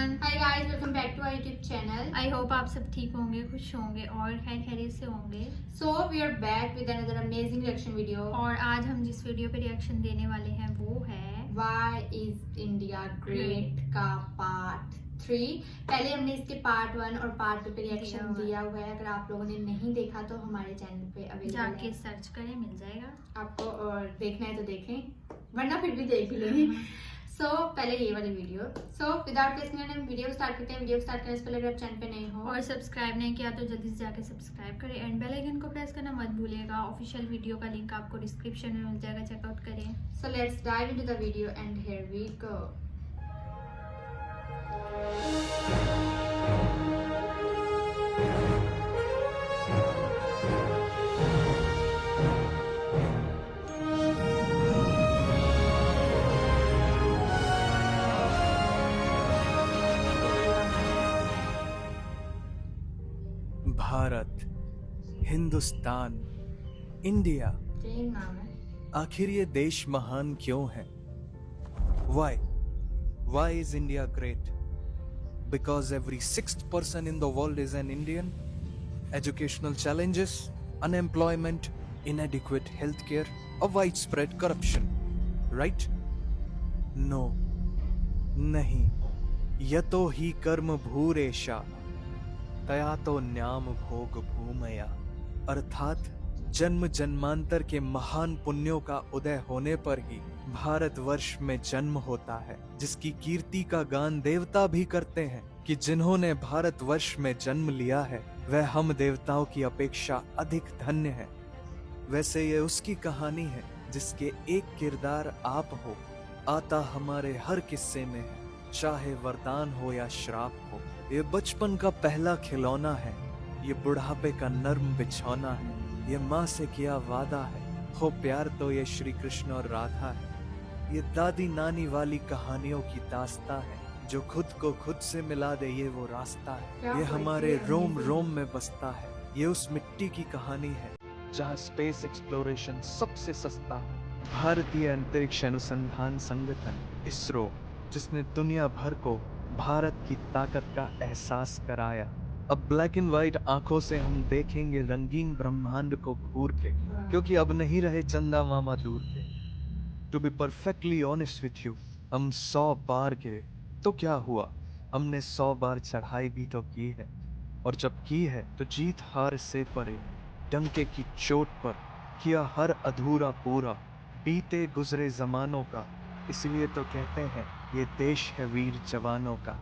Everyone. Hi guys, welcome back to our YouTube channel. I hope आप सब ठीक होंगे, खुश होंगे और खैर खैरियत से होंगे। So we are back with another amazing reaction video. और आज हम जिस वीडियो पे रिएक्शन देने वाले हैं वो है व्हाई इज इंडिया ग्रेट का पार्ट 3। पहले हमने इसके पार्ट 1 और पार्ट 2 पे रिएक्शन दिया हुआ है। अगर आप लोगों ने नहीं देखा तो हमारे चैनल पे अवेलेबल जाके है, सर्च करें, मिल जाएगा आपको। और देखना है तो देखें, वरना फिर भी देख लें। सो पहले ये वाली video. So without wasting time video start करते हैं। वीडियो स्टार्ट करने से पहले अगर आप चैनल पे नए हो और सब्सक्राइब नहीं किया तो जल्दी से जाके सब्सक्राइब करें एंड बेल आइकन को प्रेस करना मत भूलिएगा। ऑफिशियल वीडियो का लिंक आपको डिस्क्रिप्शन में मिल जाएगा, चेकआउट करें। So let's dive into the video and here we go. Bharat, Hindustan, India, same नाम है। आखिर ये देश महान क्यों है? Why is India great? Because every sixth person in the world is an Indian? Educational challenges, unemployment, inadequate healthcare, or widespread corruption, right? No, नहीं। यतो ही कर्म भूरेशा तया तो न्याम भोग भूमया। अर्थात जन्म जन्मांतर के महान पुण्यों का उदय होने पर ही भारतवर्ष में जन्म होता है, जिसकी कीर्ति का गान देवता भी करते हैं कि जिन्होंने भारतवर्ष में जन्म लिया है वह हम देवताओं की अपेक्षा अधिक धन्य है। वैसे ये उसकी कहानी है जिसके एक किरदार आप हो, आता हमारे हर किस्से में है, चाहे वरदान हो या श्राप हो। ये बचपन का पहला खिलौना है, ये बुढ़ापे का नर्म बिछौना है, ये माँ से किया वादा है, हो प्यार तो ये श्री कृष्ण और राधा है। ये दादी नानी वाली कहानियों की दास्तां है, जो खुद को खुद से मिला दे ये वो रास्ता है। ये हमारे रोम रोम में बसता है, ये उस मिट्टी की कहानी है जहाँ स्पेस एक्सप्लोरेशन सबसे सस्ता है। भारतीय अंतरिक्ष अनुसंधान संगठन इसरो, जिसने दुनिया भर को भारत की ताकत का एहसास कराया। अब ब्लैक एंड व्हाइट आंखों से हम देखेंगे रंगीन ब्रह्मांड को घूर के, क्योंकि अब नहीं रहे चंदा मामा दूर के। To be perfectly honest with you, हम 100 बार गिरे तो क्या हुआ, हमने 100 बार चढ़ाई भी तो की है। और जब की है तो जीत हार से परे, डंके की चोट पर किया हर अधूरा पूरा, बीते गुजरे जमानों का। इसलिए तो कहते हैं ये देश है वीर जवानों का।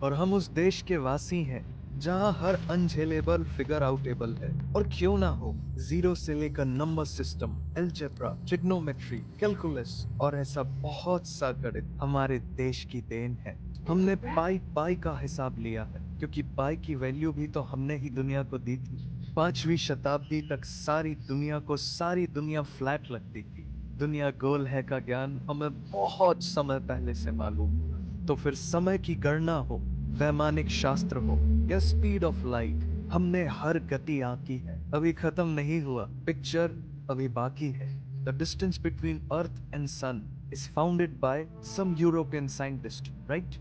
और हम उस देश के वासी हैं जहां हर अनझेलेबल फिगर आउटेबल है। और क्यों ना हो, जीरो से लेकर number system, algebra, trigonometry, calculus और ऐसा बहुत सा गणित हमारे देश की देन है। हमने पाई का हिसाब लिया है, क्योंकि पाई की वैल्यू भी तो हमने ही दुनिया को दी थी। 5वीं शताब्दी तक सारी दुनिया फ्लैट लगती थी। दुनिया गोल है का ज्ञान हमें बहुत समय पहले से मालूम। तो फिर समय की गणना हो, वैमानिक शास्त्र हो या स्पीड ऑफ लाइट, हमने हर गति आंकी है। अभी खत्म नहीं हुआ, पिक्चर अभी बाकी है। The distance between earth and sun is founded by some European scientist, right?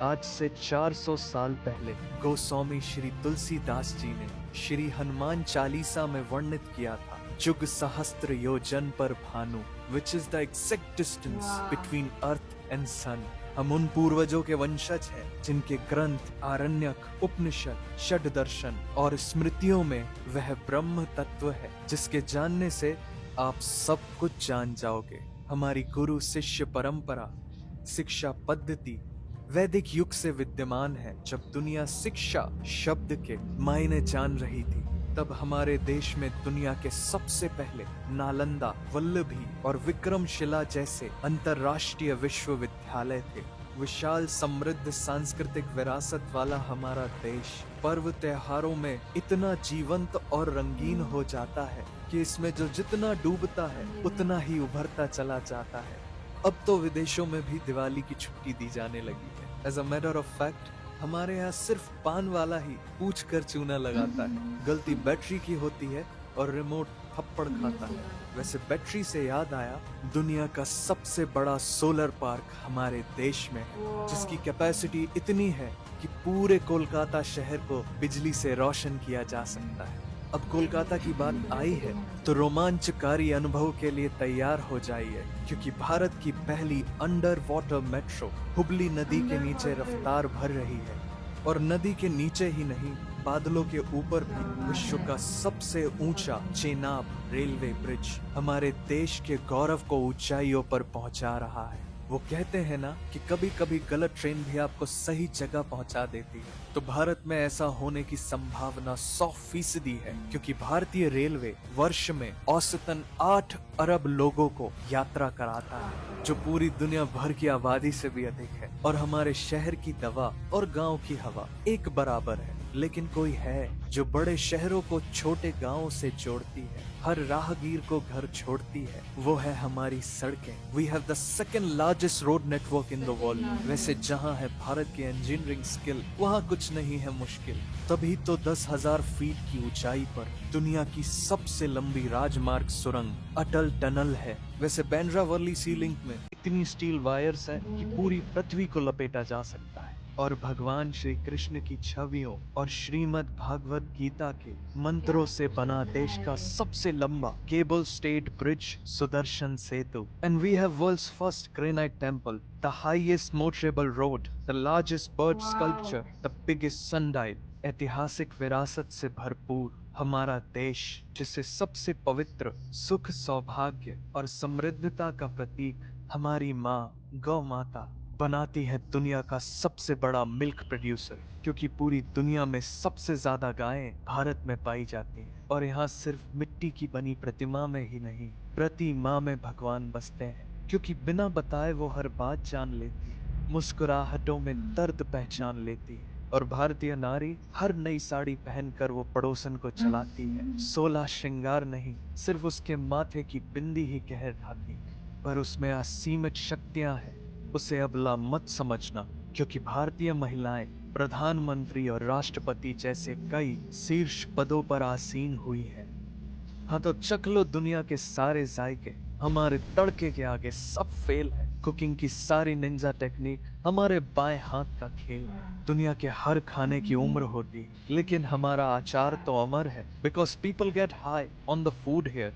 आज से 400 साल पहले गोस्वामी श्री तुलसीदास जी ने श्री हनुमान चालीसा में वर्णित किया था, जुग सहस्त्र योजन पर भानु, which is the exact distance between earth and sun. हम उन पूर्वजों के वंशज हैं जिनके ग्रंथ, आरण्यक, उपनिषद, षड दर्शन और स्मृतियों में वह ब्रह्म तत्व है जिसके जानने से आप सब कुछ जान जाओगे। हमारी गुरु शिष्य परंपरा, शिक्षा पद्धति वैदिक युग से विद्यमान है। जब दुनिया शिक्षा शब्द के मायने जान रही थी, तब हमारे देश में दुनिया के सबसे पहले नालंदा, वल्लभी और विक्रमशिला जैसे अंतरराष्ट्रीय विश्वविद्यालय थे। विशाल समृद्ध सांस्कृतिक विरासत वाला हमारा देश पर्व त्योहारों में इतना जीवंत और रंगीन हो जाता है कि इसमें जो जितना डूबता है उतना ही उभरता चला जाता है। अब तो विदेशों में भी दिवाली की छुट्टी दी जाने लगी है। As a matter of fact, हमारे यहाँ सिर्फ पान वाला ही पूछ कर चूना लगाता है। गलती बैटरी की होती है और रिमोट थप्पड़ खाता है। वैसे बैटरी से याद आया, दुनिया का सबसे बड़ा सोलर पार्क हमारे देश में है, जिसकी कैपेसिटी इतनी है कि पूरे कोलकाता शहर को बिजली से रोशन किया जा सकता है। अब कोलकाता की बात आई है तो रोमांचकारी अनुभव के लिए तैयार हो जाइए, क्योंकि भारत की पहली अंडर वाटर मेट्रो हुबली नदी के नीचे रफ्तार भर रही है। और नदी के नीचे ही नहीं, बादलों के ऊपर भी विश्व का सबसे ऊंचा चेनाब रेलवे ब्रिज हमारे देश के गौरव को ऊंचाइयों पर पहुंचा रहा है। वो कहते हैं ना कि कभी कभी गलत ट्रेन भी आपको सही जगह पहुंचा देती है, तो भारत में ऐसा होने की संभावना 100% है, क्योंकि भारतीय रेलवे वर्ष में औसतन 8 अरब लोगों को यात्रा कराता है, जो पूरी दुनिया भर की आबादी से भी अधिक है। और हमारे शहर की दवा और गांव की हवा एक बराबर है, लेकिन कोई है जो बड़े शहरों को छोटे गांवों से जोड़ती है, हर राहगीर को घर छोड़ती है। वो है हमारी सड़कें। We have the second largest road network in the world. वैसे जहां है भारत की इंजीनियरिंग स्किल, वहां कुछ नहीं है मुश्किल। तभी तो 10,000 फीट की ऊंचाई पर दुनिया की सबसे लंबी राजमार्ग सुरंग अटल टनल है। वैसे बांद्रा वर्ली सी लिंक में इतनी स्टील वायर्स हैं कि पूरी पृथ्वी को लपेटा जा सकता है। और भगवान श्री कृष्ण की छवियों और श्रीमद् भागवत गीता के मंत्रों से बना देश का सबसे लंबा cable stayed bridge Sudarshan Setu. And we have world's first granite temple, the highest motorable road, the largest bird sculpture, the biggest sundial. ऐतिहासिक विरासत से भरपूर हमारा देश, जिसे सबसे पवित्र सुख, सौभाग्य और समृद्धता का प्रतीक हमारी माँ गौ माता बनाती है दुनिया का सबसे बड़ा मिल्क प्रोड्यूसर, क्योंकि पूरी दुनिया में सबसे ज्यादा गायें भारत में पाई जाती हैं। और यहाँ सिर्फ मिट्टी की बनी प्रतिमा में ही नहीं, प्रति माँ में भगवान बसते हैं, क्योंकि बिना बताए वो हर बात जान लेती है, मुस्कुराहटों में दर्द पहचान लेती है। और भारतीय नारी हर नई साड़ी पहनकर वो पड़ोसन को चलाती है। 16 श्रृंगार नहीं, सिर्फ उसके माथे की बिंदी ही कहर ढाती है, पर उसमें असीमित शक्तियां हैं। उसे अबला मत समझना, क्योंकि भारतीय महिलाएं प्रधानमंत्री और राष्ट्रपति जैसे कई शीर्ष पदों पर आसीन हुई है। हाँ तो चख लो दुनिया के सारे जायके, हमारे तड़के के आगे सब फेल है। कुकिंग की सारी निंजा टेक्निक हमारे बाएं हाथ का खेल है। दुनिया के हर खाने की उम्र होती, लेकिन हमारा अचार तो अमर है, because people get high on the food here.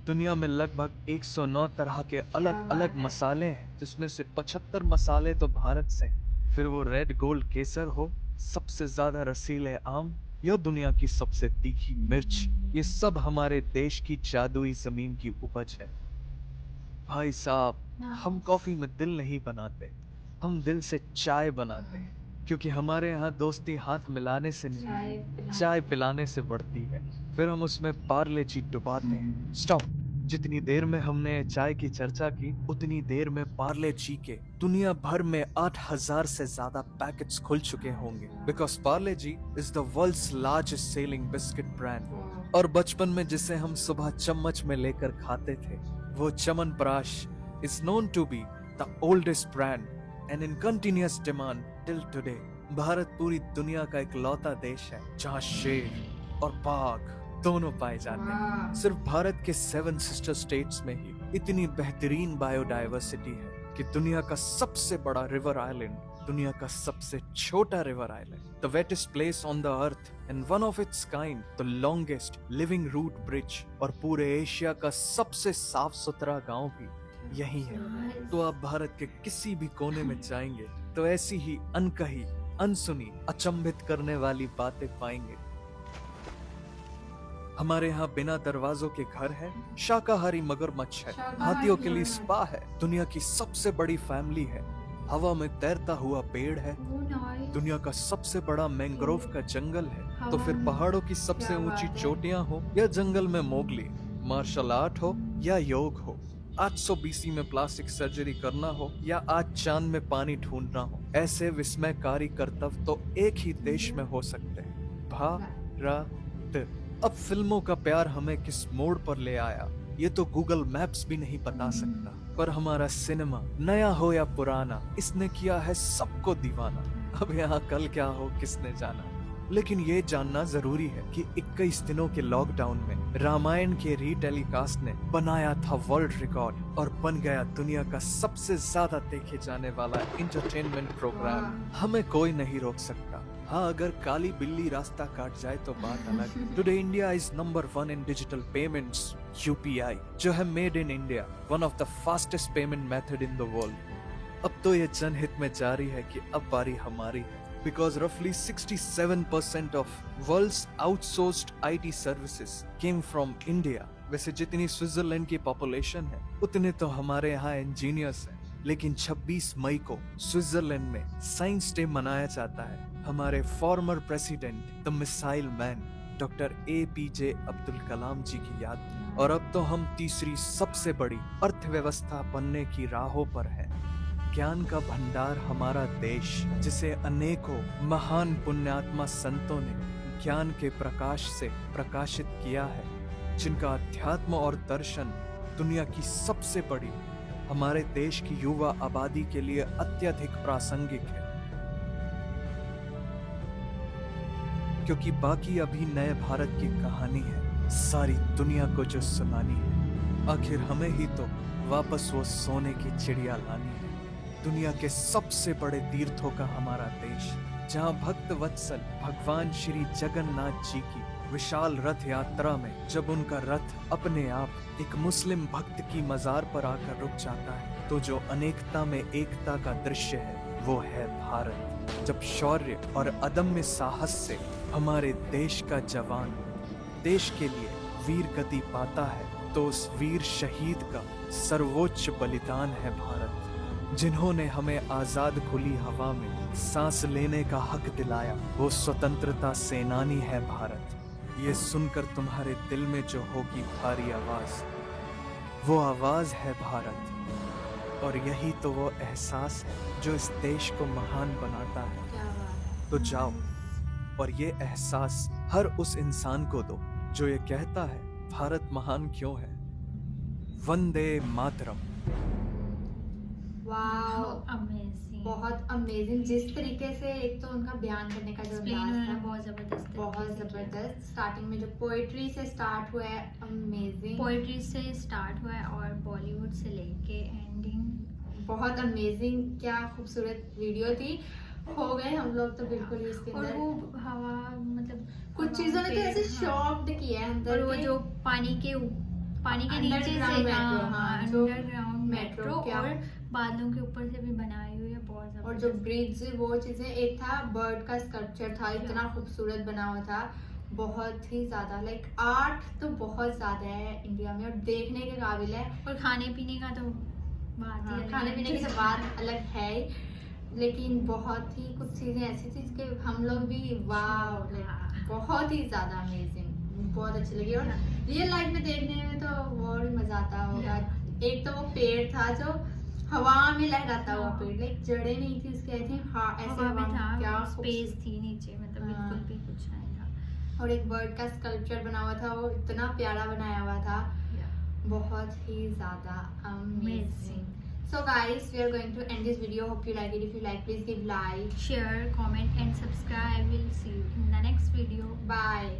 दुनिया में लगभग 109 तरह के अलग अलग मसाले हैं, जिसमें से 75 मसाले तो भारत से। फिर वो रेड गोल्ड केसर हो, सबसे ज्यादा रसीले आम, या दुनिया की सबसे तीखी मिर्च, ये सब हमारे देश की जादुई जमीन की उपज है। भाई साहब, हम कॉफी में दिल नहीं बनाते, हम दिल से चाय बनाते हैं, क्योंकि हमारे यहाँ दोस्ती हाथ मिलाने से नहीं, चाय पिलाने से बढ़ती है। फिर हम उसमें पार्ले जी डुबाते हैं। स्टॉप। जितनी देर में हमने चाय की चर्चा की, उतनी देर में पार्ले जी के दुनिया भर में 8,000 से ज्यादा पैकेट्स खुल चुके होंगे, because Parle G is the world's largest selling biscuit brand. और बचपन में जिसे हम सुबह चम्मच में लेकर खाते थे, वो chyawanprash is known to be the oldest brand and in continuous demand till today। Bharat पूरी दुनिया का इकलौता देश है जहाँ शेर और बाघ दोनों पाए जाते हैं। सिर्फ भारत के 7 सिस्टर स्टेट्स में ही इतनी बेहतरीन बायोडाइवर्सिटी है कि दुनिया का सबसे बड़ा रिवर आइलैंड, दुनिया का सबसे छोटा river island, the wettest place on the earth and one of its kind, the longest living root bridge, और पूरे एशिया का सबसे साफ सुथरा गांव भी यही है। तो आप भारत के किसी भी कोने में जाएंगे तो ऐसी ही अनकही, अनसुनी, अचंभित करने वाली बातें पाएंगे। हमारे यहाँ बिना दरवाजों के घर है, शाकाहारी मगरमच्छ है, हाथियों के लिए स्पा है, दुनिया की सबसे बड़ी फैमिली है, हवा में तैरता हुआ पेड़ है, दुनिया का सबसे बड़ा मैंग्रोव का जंगल है। तो फिर पहाड़ों की सबसे ऊंची चोटियां हो या जंगल में मोगली, मार्शल आर्ट हो या योग हो, 800 BC में प्लास्टिक सर्जरी करना हो या आज चांद में पानी ढूंढना हो, ऐसे विस्मयकारी करतब तो एक ही देश में हो सकते हैं, भारत। अब फिल्मों का प्यार हमें किस मोड़ पर ले आया, ये तो गूगल मैप्स भी नहीं बता सकता, पर हमारा सिनेमा नया हो या पुराना, इसने किया है सबको दीवाना। अब यहाँ कल क्या हो किसने जाना। लेकिन ये जानना जरूरी है कि 21 दिनों के लॉकडाउन में रामायण के रीटेलीकास्ट ने बनाया था वर्ल्ड रिकॉर्ड और बन गया दुनिया का सबसे ज्यादा देखे जाने वाला इंटरटेनमेंट प्रोग्राम। हमें कोई नहीं रोक सकता। हाँ, अगर काली बिल्ली रास्ता काट जाए तो बात अलग। Today India is number 1 in digital payments, UPI, जो है made in India, one of the fastest payment method in the world. अब तो ये जनहित में जारी है कि अब बारी हमारी है, because roughly 67% of world's outsourced IT services came from India। वैसे जितनी स्विट्जरलैंड की पॉपुलेशन है उतने तो हमारे यहाँ इंजीनियर्स हैं, लेकिन 26 मई को स्विट्जरलैंड में साइंस डे मनाया जाता है हमारे former president the missile man doctor APJ Abdul Kalam ji की याद में। और अब तो हम तीसरी सबसे बड़ी अर्थव्यवस्था बनने की राहों पर है। ज्ञान का भंडार हमारा देश, जिसे अनेकों महान पुण्यात्मा संतों ने ज्ञान के प्रकाश से प्रकाशित किया है, जिनका अध्यात्म और दर्शन दुनिया की सबसे बड़ी हमारे देश की युवा आबादी के लिए अत्यधिक प्रासंगिक है, क्योंकि बाकी अभी नए भारत की कहानी है सारी दुनिया को जो सुनानी है। आखिर हमें ही तो वापस वो सोने की चिड़िया लानी है। दुनिया के सबसे बड़े तीर्थों का हमारा देश, जहां भक्त वत्सल भगवान श्री जगन्नाथ जी की विशाल रथ यात्रा में जब उनका रथ अपने आप एक मुस्लिम भक्त की मजार पर आकर रुक जाता है, तो जो अनेकता में एकता का दृश्य है वो है भारत। जब शौर्य और अदम्य साहस से हमारे देश का जवान देश के लिए वीर गति पाता है, तो उस वीर शहीद का सर्वोच्च बलिदान है भारत। जिन्होंने हमें आजाद खुली हवा में सांस लेने का हक दिलाया, वो स्वतंत्रता सेनानी है भारत। ये सुनकर तुम्हारे दिल में जो होगी भारी आवाज, वो आवाज है भारत। और यही तो वो एहसास है जो इस देश को महान बनाता है। क्या बात है। तो जाओ और ये एहसास हर उस इंसान को दो जो ये कहता है भारत महान क्यों है। वंदे मातरम। वाओ, अमेजिंग, बहुत अमेजिंग। जिस तरीके से एक तो उनका बयान करने का जो एक्सप्लेन अंदाज उन्होंने था, बहुत जबरदस्त बहुत तरीके से किया। जबरदस्त। स्टार्टिंग में जो पोएट्री से स्टार्ट हुआ है, अमेजिंग, पोएट्री से स्टार्ट हुआ है और बॉलीवुड से लेके एंडिंग बहुत अमेजिंग। क्या खूबसूरत वीडियो थी। हो गए हम लोग तो बिल्कुल ही इसके और अंदर। वो हवा, मतलब कुछ हवा चीजों ने तो पे, ऐसे हाँ। शॉक्ड किया है अंदर और वो के। जो पानी के नीचे से, अंडरग्राउंड मेट्रो, हाँ, जो अंडरग्राउंड मेट्रो मेट्रो क्या- और बादलों के ऊपर से भी बनाई हुई है, बहुत और जो जबरदस्त। ब्रिज, वो चीजें, एक था बर्ड का स्कल्पचर था, इतना खूबसूरत बना हुआ था, बहुत ही ज्यादा। लाइक आर्ट तो बहुत ज्यादा है इंडिया में और देखने के काबिल है। और खाने पीने का तो बात ही हाँ, अलग खाने है। पीने की तो बात अलग है ही, लेकिन बहुत ही कुछ चीजें ऐसी थी कि हम लोग भी वाह, हाँ। बहुत ही ज्यादा अमेजिंग, बहुत अच्छी लगी। और रियल लाइफ में देखने में तो और भी मजा आता होगा। एक तो वो पेड़ था जो हवा में लहराता हुआ पेड़, लाइक जड़ें नहीं थी उसके, आई थिंक हाँ ऐसे हवा में था, क्या स्पेस थी नीचे, मतलब हाँ। बिल्कुल भी कुछ नहीं था। और एक बर्ड का स्कल्पचर बना हुआ था, वो इतना प्यारा बनाया हुआ था, बहुत ही ज्यादा amazing. So guys, we are going to end this video. Hope you like it. If you like, please give like, Share, comment and subscribe. We'll see you in the next video. bye.